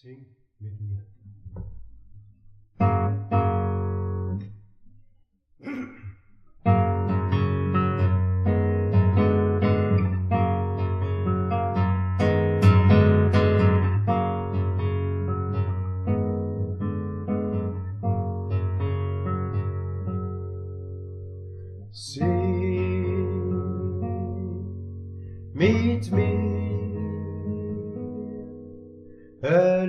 Sing mit mir. Sing mit mir,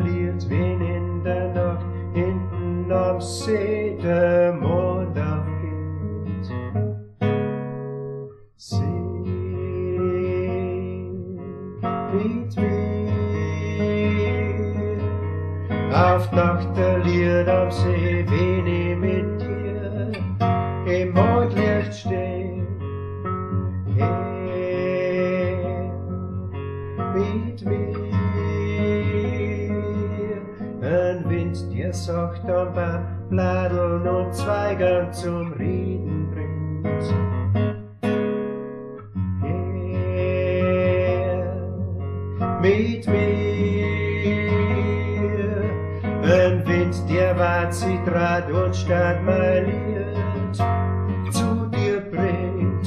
lied wen in der Nacht hinten am See der Mond aufgeht. Sing mit mir, auf Nacht der Lied am See, wen ich mit dir im Mondlicht steh. Her mit mir, ein Wind dir sacht am Baum Bladeln und Zweigern zum Reden bringt. Her mit mir, ein Wind dir wart Zitrat und statt mein Lied zu dir bringt.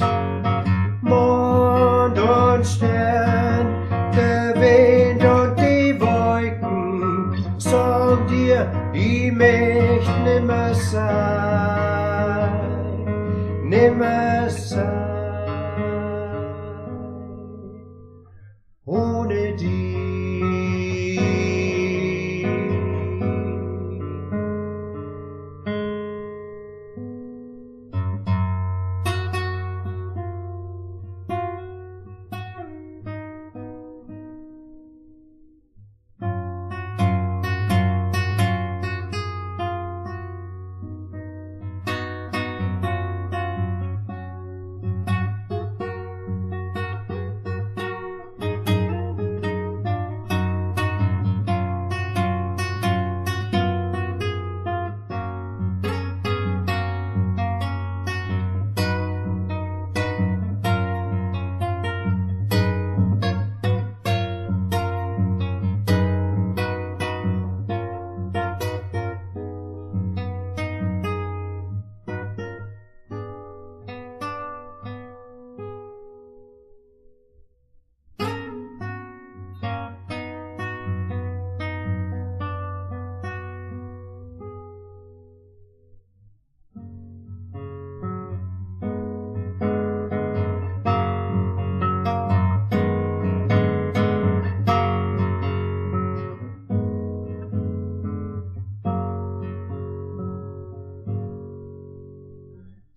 Mond und Stern, der Wind und die Wolken, sag dir, ich möcht nimmer sein, nimmer sein, ohne dich.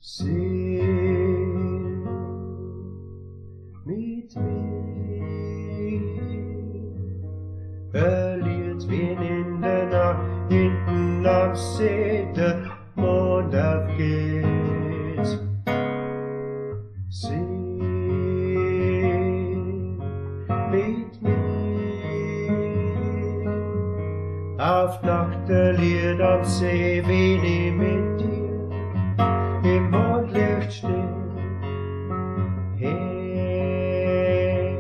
Sing mit mir, lied wen in der Nacht hinten am See der Mond aufgeht. Sing mit mir, auf Nacht der Lied am See, wen ich mit dir im Mondlicht stehen. Her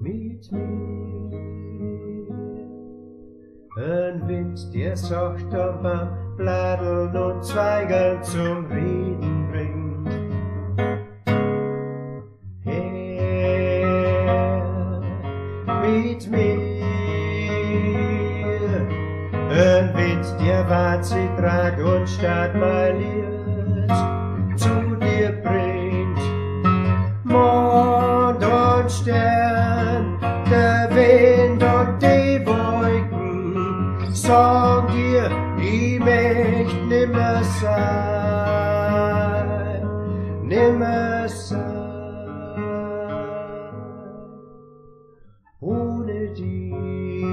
mit mir, ein Wind, der sacht am Baum Bladeln und Zweigern zum Reden bringt. Her mit mir, ein Wind, der wart Zitrat und statt mein Lied zu dir bringt. Mond und Stern, der Wind und die Wolken, sag dir, ich möcht nimmer sein, nimmer sein, ohne dich.